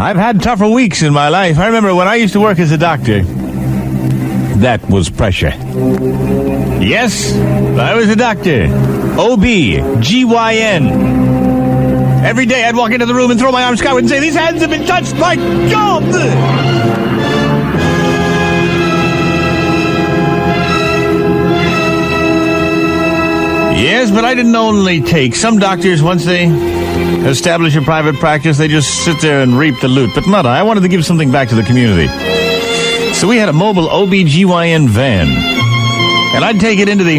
I've had tougher weeks in my life. I remember when I used to work as a doctor. That was pressure. Yes, I was a doctor. OB-GYN. Every day I'd walk into the room and throw my arms skyward and say, these hands have been touched by God! Yes, but I didn't only take. Some doctors, once they establish a private practice, they just sit there and reap the loot. But not I wanted to give something back to the community. So we had a mobile OB-GYN van. And I'd take it into the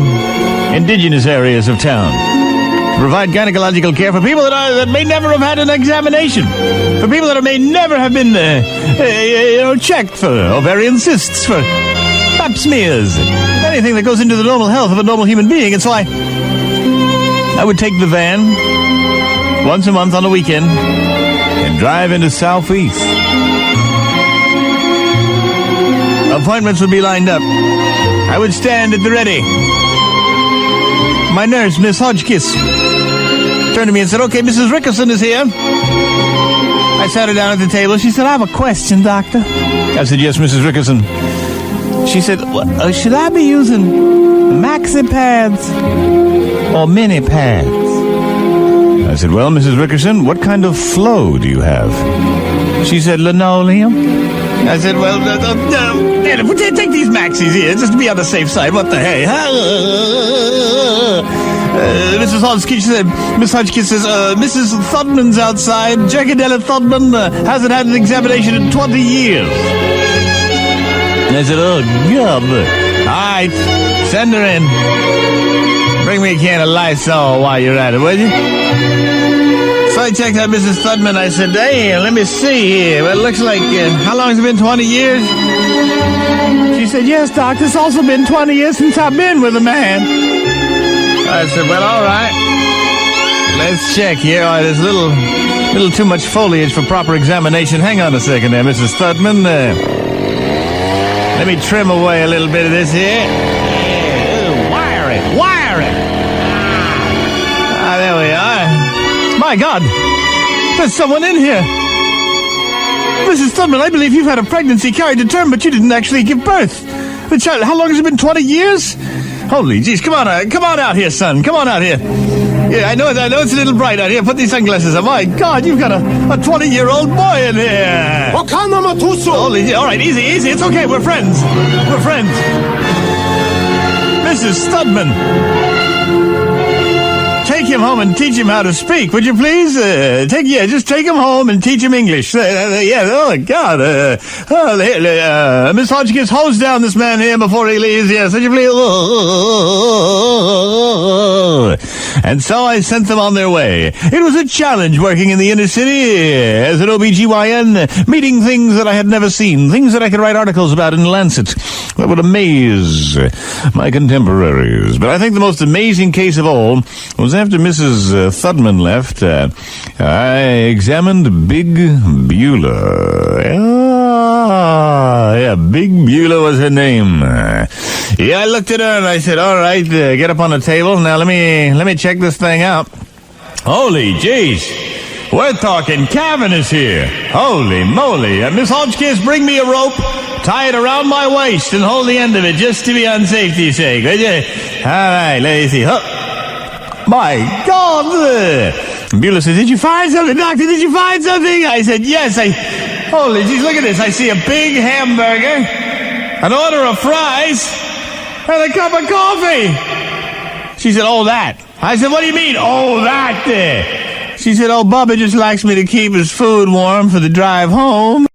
indigenous areas of town to provide gynecological care for people that may never have had an examination. For people that may never have been checked for ovarian cysts, for pap smears, anything that goes into the normal health of a normal human being. And so I would take the van once a month on the weekend and drive into Southeast. Appointments would be lined up. I would stand at the ready. My nurse, Miss Hodgkiss, turned to me and said, okay, Mrs. Rickerson is here. I sat her down at the table. She said, I have a question, doctor. I said, yes, Mrs. Rickerson. She said, should I be using maxi pads or mini pads? I said, well, Mrs. Rickerson, what kind of flow do you have? She said, linoleum. I said, well, take these maxis here, just to be on the safe side. What the hey? Mrs. Hodgkiss said, Miss Hodgkiss says, Mrs. Thudman's outside. Jacadella Thudman hasn't had an examination in 20 years. And I said, oh, God. All right, send her in. Bring me a can of Lysol while you're at it, will you? So I checked out Mrs. Thudman. I said, hey, let me see here. Well, it looks like, how long has it been, 20 years? She said, yes, doctor, it's also been 20 years since I've been with a man. I said, well, all right. Let's check here. All right, there's a little too much foliage for proper examination. Hang on a second there, Mrs. Thudman. Let me trim away a little bit of this here. Wire it. Ah, there we are. My God, there's someone in here. Mrs. Thudman, I believe you've had a pregnancy carried to term, but you didn't actually give birth. The child, how long has it been, 20 years? Holy jeez, come on out here, son. Come on out here. Yeah, I know it's a little bright out here. Put these sunglasses on. My God, you've got a 20-year-old boy in here. Holy, all right, easy. It's okay, we're friends. Mrs. Thudman. Take him home and teach him how to speak, would you please? Just take him home and teach him English. Oh, God. Miss Hodgkiss, hose down this man here before he leaves. Yes, would you please? And so I sent them on their way. It was a challenge working in the inner city as an OB-GYN, meeting things that I had never seen, things that I could write articles about in Lancet that would amaze my contemporaries. But I think the most amazing case of all was after Mrs. Thudman left, I examined Big Beulah. Yeah, Big Beulah was her name. Yeah, I looked at her and I said, all right, get up on the table. Now let me check this thing out. Holy jeez. We're talking cavernous here. Holy moly. Miss Hodgkiss, bring me a rope, tie it around my waist and hold the end of it just to be on safety's sake, will you? All right, let me see. My God! Beulah said, did you find something, doctor? Did you find something? I said, yes. Holy jeez, look at this. I see a big hamburger, an order of fries, and a cup of coffee. She said, oh, that. I said, what do you mean, oh, that there? She said, oh, Bubba just likes me to keep his food warm for the drive home.